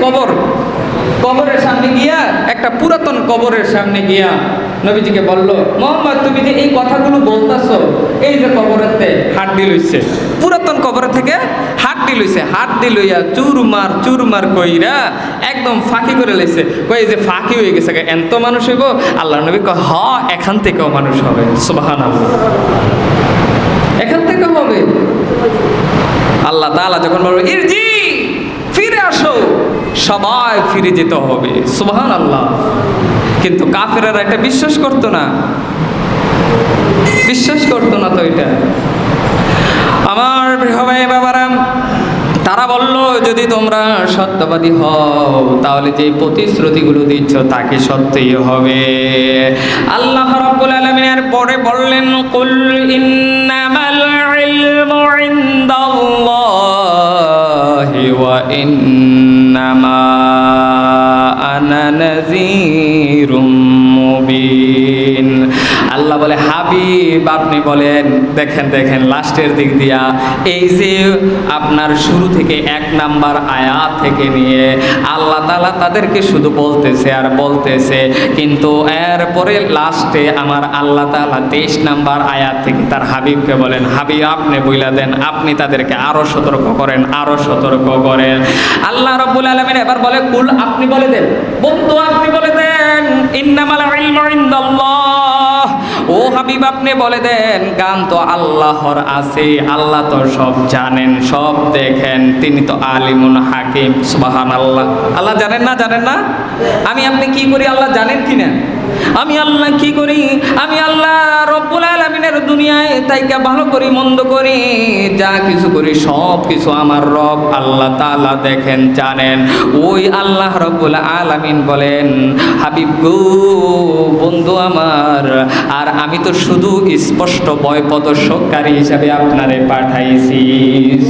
কবর, কবরের সামনে গিয়া, একটা পুরাতন কবরের সামনে গিয়া নবীজিকে বলল, মোহাম্মদ তুমি যে এই কথাগুলো বলতাছো, এই যে কবরেতে হাড্ডি লইছে, পুরাতন কবর থেকে হাড্ডি লইছে, হাড্ডি লইয়া চুরমার কইরা একদম ফাঁকি করে লইছে। কই যে ফাঁকি হয়ে গেছে, এত মানুষ হইব? আল্লাহ নবী কয়, হ এখান থেকেও মানুষ হবে। সুবহানাল্লাহ, এখান থেকেও হবে। আল্লাহ তাআলা যখন বলবে ইরজি, ফিরে আসো, সবাই ফিরে যেতে হবে। সুবহানাল্লাহ। কিন্তু কাফেররা এটা বিশ্বাস করতো না, বিশ্বাস করতো না তো এটা। আমার ভাই বাবারা, তারা বলল যদি তোমরা সত্যবাদী হও তাহলে যে প্রতিশ্রুতিগুলো দিচ্ছ তা কি সত্যই হবে? আল্লাহ রাব্বুল আলামিন এর পরে বললেন, কুল ইন্নামাল ইলমু ইনদাল্লাহি ওয়া ইন্নামা আনা নাযীরুম মুবিন। আল্লাহ বলে, হাবিব আপনি বলেন, দেখেন লাস্টের দিক দিয়া এই যে আপনার শুরু থেকে 1 নাম্বার আয়াত থেকে নিয়ে আল্লাহ তাআলা তাদেরকে শুধু বলতেছে আর বলতেছে, কিন্তু এরপরে লাস্টে আমার আল্লাহ তাআলা 23 নাম্বার আয়াত থেকে তার হাবিবকে বলেন, হাবিব আপনি বইলা দেন, আপনি তাদেরকে আরো সতর্ক করেন, আরো সতর্ক করেন। আল্লাহ রাব্বুল আলামিন এবার বলে, কুল আপনি বলে দেন, বন্ধু আপনি বলে দেন, ইন্নামাল ইলমু ইনদাল্লাহ, ও হাবিব আপনি বলে দেন, জ্ঞান তো আল্লাহর আছে, আল্লাহ তো সব জানেন, সব দেখেন, তিনি তো আলিমুন হাকিম। সুবহানাল্লাহ। আল্লাহ জানেন না? জানেন না? আমি আপনি কি করি আল্লাহ জানেন কিনা? আমি আল্লাহ কি করি? আমি আল্লাহ রব্বুল আলামিনের দুনিয়ায় তাইকা ভালো করি মন্দ করি, যা কিছু করি সব কিছু আমার রব আল্লাহ তাআলা দেখেন, জানেন। ওই আল্লাহ রব্বুল আলামিন বলেন, হাবিব গো, বন্ধু আমার, আর আমি তো শুধু স্পষ্ট ভয় প্রদর্শককারী হিসাবে আপনারে পাঠাইছি।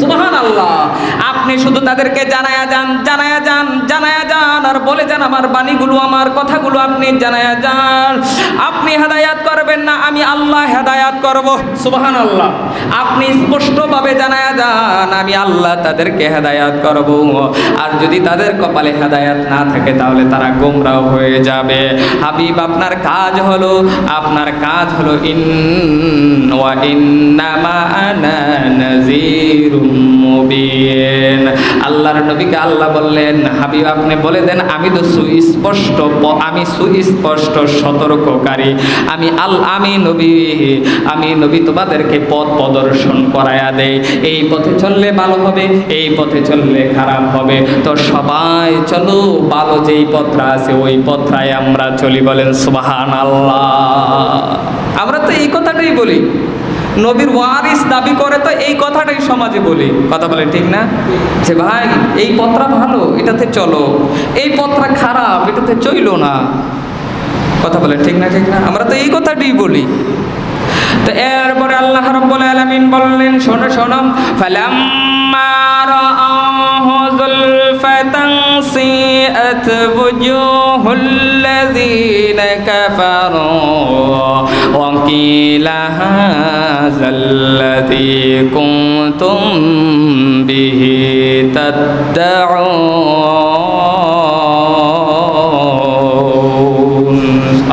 সুবহানাল্লাহ। আপনি শুধু তাদেরকে জানায়া যান, জানায়া যান, জানায়া যান, আর বলে যান আমার বাণীগুলো, আমার কথাগুলো আপনি জানায়া যান। আপনি হেদায়াত করবেন না, আমি আল্লাহ হেদায়াত করব। সুবহানাল্লাহ। আপনি স্পষ্টভাবে জানায়া যান, আমি আল্লাহ তাদেরকে হেদায়াত করব। আর যদি তাদের কপালে হেদায়াত না থাকে তাহলে তারা গোমরাহ হয়ে যাবে। হাবিব আপনার কাজ হলো, আপনার কাজ হলো ইন্নামা আনা নাযীরুম মুবিন। আল্লাহর নবীকে আল্লাহ বললেন, হাবিব আপনি বলে দেন, আমি তো সুস্পষ্ট সতর্ককারী, আমি নবী তোমাদেরকে পথ প্রদর্শন করায়া দেই, এই পথে চললে ভালো হবে, এই পথে চললে খারাপ হবে। তো সবাই চলো, ভালো যেই পথটা আছে ওই পথটাই আমরা চলি। বলেন সুবহানাল্লাহ। আমরা তো এই কথাটাই বলি, নবীর ওয়ারিস দাবি করে তো এই কথাটাই সমাজে বলি। কথা বলেন ঠিক না? যে ভাই এই পথটা ভালো, এটাতে চলো, এই পথটা খারাপ, এটাতে চইলো না। কথা বলেন ঠিক না? ঠিক না? আমরা তো এই কথাটাই বলি। তো এরপরে আল্লাহ রাব্বুল আলামিন বললেন, শোনো শোনো, ফালাম্মা রাআহু যুলফাতান সিআত বুজুহুল্লাযীনা কাফারু ওয়া কিলা হাযাল্লাযী কুনতুম বিহি তাদউন।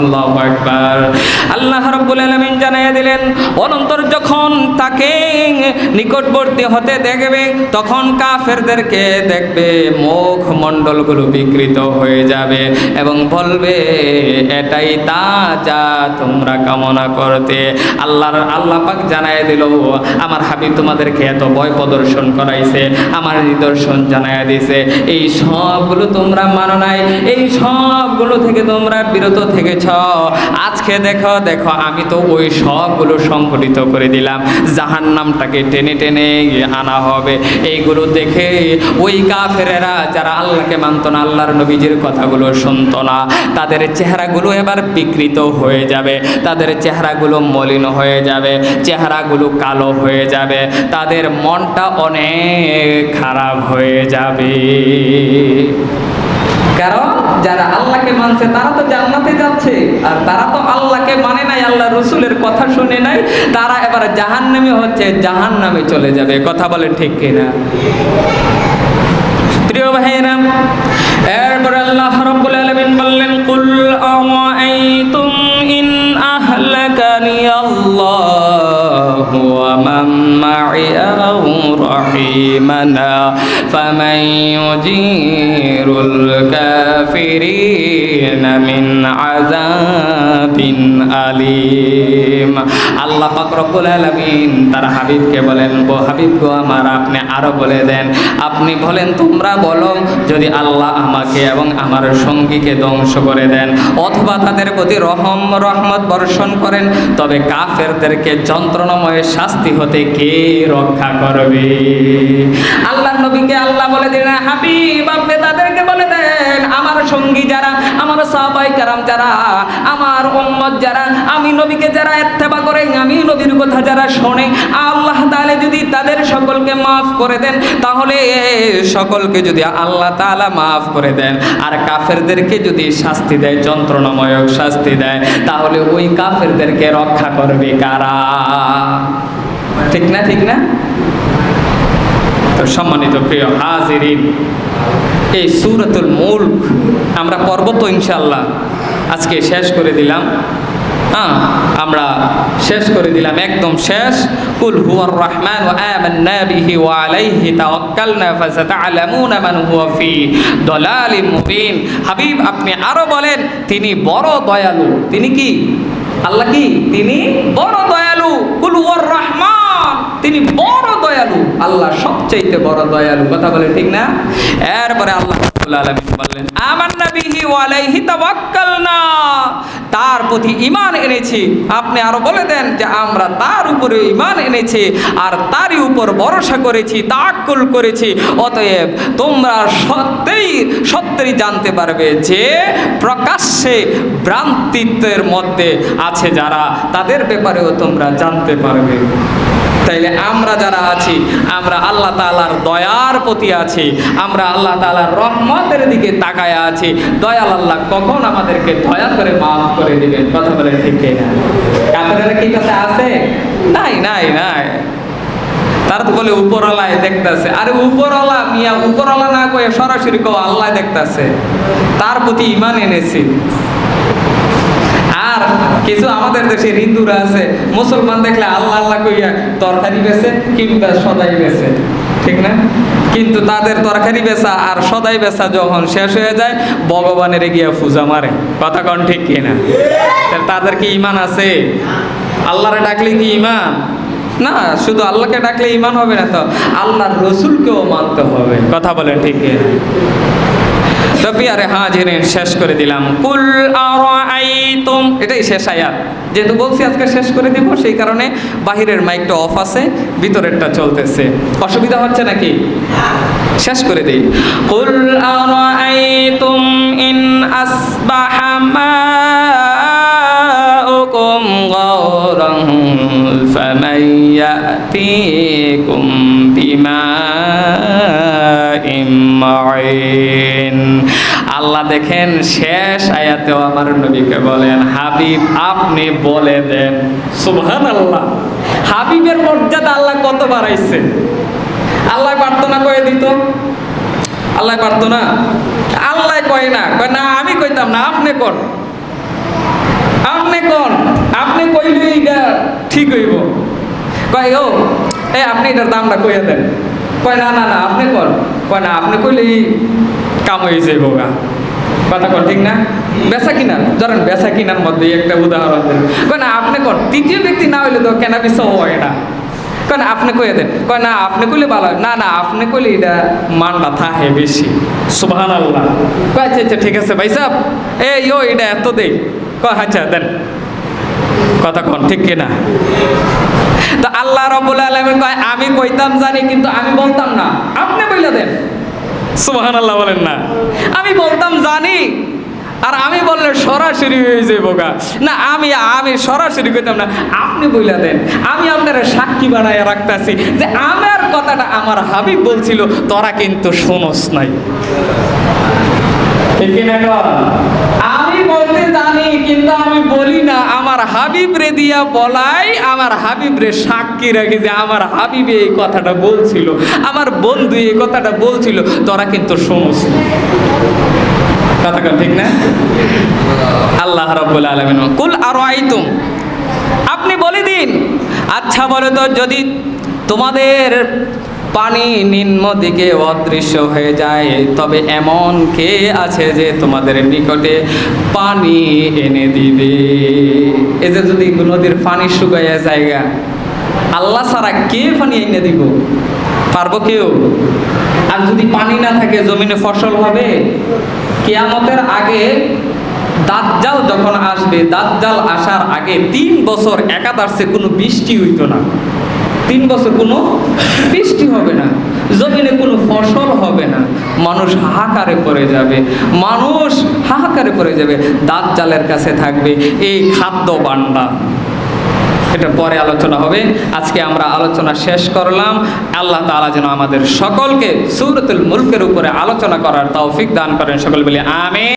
আল্লাহু আকবার। আল্লাহ রাব্বুল আলামিন জানাইয়া দিলেন, অনন্তর যখন তাকে নিকটবর্তী হতে দেখবে তখন কাফেরদেরকে দেখবে মুখ মণ্ডলগুলো বিকৃত হয়ে যাবে এবং বলবে, এটাই তা যা তোমরা কামনা করতে। আল্লাহ পাক জানাইয়া দিল, আমার হাবিব তোমাদেরকে এত ভয় প্রদর্শন করাইছে, আমার নিদর্শন জানাইয়া দিছে, এই সবগুলো তোমরা মানো নাই, এই সবগুলো থেকে তোমরা বিরত থেকেছ। আজকে দেখো আমি তো ওই সবগুলো সংগঠিত করে দিলাম, জাহান্নামটাকে টেনে টেনে আনা হবে। এইগুলো দেখে ওই কাফেরেরা যারা আল্লাহকে মানত না, আল্লাহর নবীজির কথাগুলো শুনতো না, তাদের চেহারাগুলো এবার বিকৃত হয়ে যাবে, তাদের চেহারাগুলো মলিন হয়ে যাবে, চেহারাগুলো কালো হয়ে যাবে, তাদের মনটা অনেক খারাপ হয়ে যাবে। কারণ যারা আল্লাহকে মানছে তারা তো জান্নাতে যাচ্ছে, আর তারা তো আল্লাহকে মানে নাই, আল্লাহ রসুলের কথা শুনে নাই, তারা এবার জাহান্নামে হচ্ছে, জাহান্নামে চলে যাবে। কথা বলেন ঠিক কিনা? প্রিয় ভাইরা, এরপর আল্লাহ রাব্বুল আলামিন বললেন, কুল আরাআইতুম ইন আহলাকানি আল্লাহু ওয়া মান মা'i আও রাহিমানা ফামান ইউজিরুল কাফিরিনা মিন আযাবিন আলীম। আল্লাহ পাক রব্বুল আলামিন তার হাবিবকে বলেন, ও হাবিব গো আমার, আপনি আরো বলে দেন, আপনি বলেন, তোমরা বলো, যদি আল্লাহ আমাকে এবং আমার সঙ্গীকে ধ্বংস করে দেন অথবা তাদের প্রতি রহমত বর্ষণ করেন, তবে কাফেরদেরকে যন্ত্রণাময় শাস্তি হতে কে রক্ষা করবে? আল্লাহর নবীকে আল্লাহ বলে দিলেন, হাবিব আপনি তাদেরকে বলে দেন, আমার সঙ্গী যারা, আমার সাহাবায়ে কেরাম যারা, আমার উম্মত যারা, আমি নবীকে যারা ইত্তেবা করে, আমি নবীর কথা যারা শোনে, আল্লাহ তাআলা যদি তাদের সকলকে মাফ করে দেন, তাহলে সকলকে যদি আল্লাহ তাআলা মাফ করে দেন আর কাফেরদেরকে যদি শাস্তি দেয়, যন্ত্রণাময় শাস্তি দেয়, তাহলে ওই কাফেরদেরকে রক্ষা করবে কারা? ঠিক না, ঠিক না? তো সম্মানিত প্রিয় হাজিরিন, এই সূরাতুল মুলক আমরা পড়ব তো ইনশাআল্লাহ। আজকে শেষ করে দিলাম, আমরা শেষ করে দিলাম, একদম শেষ। কুল হুয়ার রহমান ওয়া আমান্না বিহি ওয়া আলাইহি তাওয়াক্কালনা ফাসাতা'লামুনা মান হুয়া ফি দালালিম মুবিন। হাবিব আপনি আরো বলেন, তিনি বড় দয়ালু। তিনি কি? আল্লাহ কি? তিনি বড় দয়ালু। কুল হুয়ার রহমান, তিনি বড় দয়ালু, আল্লাহ সবচেয়ে বড় দয়ালু। কথা বলে ঠিক না? এরপরে আল্লাহ রাব্বুল আলামিন বললেন, আমান্না বিহি ওয়া আলাইহি তাওয়াক্কালনা, তার প্রতি ঈমান এনেছি। আপনি আরো বলে দেন যে আমরা তার উপরে ঈমান এনেছি আর তারই উপর ভরসা করেছি, তাওয়াক্কুল করেছি। অতএব তোমরা সত্যই জানতে পারবে যে প্রকাশ্যে ভ্রান্তিত্বের মধ্যে আছে যারা, তাদের ব্যাপারেও তোমরা জানতে পারবে। তাইলে আমরা যারা আছি, আমরা আল্লাহ তাআলার দয়ার প্রতি আছি, আমরা আল্লাহ তাআলার রহমতের দিকে তাকায় আছি। দয়াল আল্লাহ কখন আমাদেরকে দয়া করে মাফ করে দিবেন? কথা বলে ঠিক না? কাফেররা কি কথা আছে? নাই নাই নাই। তারা তো বলে উপরওয়ালায় দেখতেছে। আরে উপরওয়ালা মিয়া, উপরওয়ালা না কয়ে সরাসরি কও আল্লাহ দেখতেছে, তার প্রতি ঈমান এনেছি। আর কিছু আমাদের দেশের হিন্দুরা আছে, মুসলমান দেখলে আল্লাহ আল্লাহ কইয়া তরকারি বেচে কিংবা সদাই বেচে, ঠিক না? কিন্তু তাদের তরকারি বেচা আর সদাই বেচা যখন শেষ হয়ে যায়, ভগবানের গিয়া পূজা মারে। কথা কন ঠিক কিনা? তাদের কি ঈমান আছে? আল্লাহরে ডাকলে কি ঈমান? না, শুধু আল্লাহকে ডাকলে ঈমান হবে না, তো আল্লাহর রসুলকেও মানতে হবে। কথা বলেন ঠিক কিনা? তো পিয়ারে হাজিরিন, শেষ করে দিলাম। কুল আরাআইতুম, এটাই শেষ আয়াত। যেহেতু বলছি আজকে শেষ করে দিব, সেই কারণে বাহিরের মাইকটা অফ আছে, ভিতরেরটা চলতেছে। অসুবিধা হচ্ছে নাকি? শেষ করে দেই। কুল আরাআইতুম ইন আসবাহা মাউকুম গাওরান ফামান ইয়াতিকুম বিমাইন মাইন। আল্লাহ দেখেন শেষ আয়াতেও আমার নবীকে বলেন, হাবিব আপনি বলে দেন। সুবহানাল্লাহ, হাবিবের মর্যাদা আল্লাহ কত বাড়াইছে। আল্লাহ পারতো না কয়ে দিত? আল্লাহ পারতো না? আল্লাহ কয় না, কয় না আমি কইতাম না, আপনি কোন, আপনি কোন, আপনি কইলে এটা ঠিক হইব। কয় ও এ আপনি এটার দামটা কইয়া দেন। কয় না না না আপনি কোন, কয় না আপনি কইলেই কাম হয়ে যাইব গা। কথা কন ঠিক না? বেচা কিনার, ধরেন বেচা কিনার মধ্যে একটা উদাহরণ দেন। কয় না আপনি কোন, তৃতীয় ব্যক্তি না হইলে তো কেনা বেচা হয় না। কয় না আপনি কইয়া দেন। কয় না আপনি কইলে ভালো হয়। না না আপনি কইলে এটা মানটা থাকে বেশি। সুবহানাল্লাহ। কয় আচ্ছা আচ্ছা ঠিক আছে ভাই সাহেব, এই ও এটা এত দেই। কয় আচ্ছা দেন। কথা কন ঠিক কিনা? তো আল্লাহ রাব্বুল আলামিন কয় আমি কইতাম জানি, কিন্তু আমি বলতাম না, আপনি বইলা দেন। সুবহানাল্লাহ বলেন না? আমি বলতাম জানি, আর আমি বললে সরাসরি হয়ে যাইব গা। না আমি সরাসরি কইতাম না, আপনি বইলা দেন। আমি আপনারা সাক্ষী বানায় রাখতেছি যে আমার কথাটা আমার হাবিব বলছিল, তোরা কিন্তু শোনস নাই। ঠিক না? আমি বলতে জানি কিন্তু আমি বলি না, আমার আমার হাবিব রে দিয়া বলাই, আমার হাবিব রে সাক্ষী রাখি যে আমার হাবিবে এই কথাটা বলছিল, আমার বন্ধু এই কথাটা বলছিল, তোরা কিন্তু শুনস। কথাটা ঠিক না? আল্লাহ রাব্বুল আলামিন কুল আরাইতুম, আপনি বলে দিন, আচ্ছা বলো তো, যদি তোমাদের পানি নিম্ন দিকে অদৃশ্য হয়ে যায়, তবে এমন কে আছে যে তোমাদের নিকটে পানি এনে দিবে? এই যে যদি নদীর পানি শুকাইয়া জায়গা, আল্লাহ ছাড়া কে পানি এনে দিব? পারবো কেউ? আর যদি পানি না থাকে জমিনে ফসল হবে? কিয়ামতের আগে দাজ্জাল যখন আসবে, দাজ্জাল আসার আগে 3 বছর একাদারসে কোনো বৃষ্টি হইতো না। 3 বছর কোনো বৃষ্টি হবে না, জমিনে কোনো ফসল হবে না, মানুষ হাহাকারে পড়ে যাবে, মানুষ হাহাকারে পড়ে যাবে। দাজ্জালের কাছে থাকবে এই খাদ্য ভাণ্ডার। এটা পরে আলোচনা হবে, আজকে আমরা আলোচনা শেষ করলাম। আল্লাহ তাআলা যেন আমাদের সকলকে সূরাতুল মুলকের উপরে আলোচনা করার তৌফিক দান করেন। সকল বলি আমিন।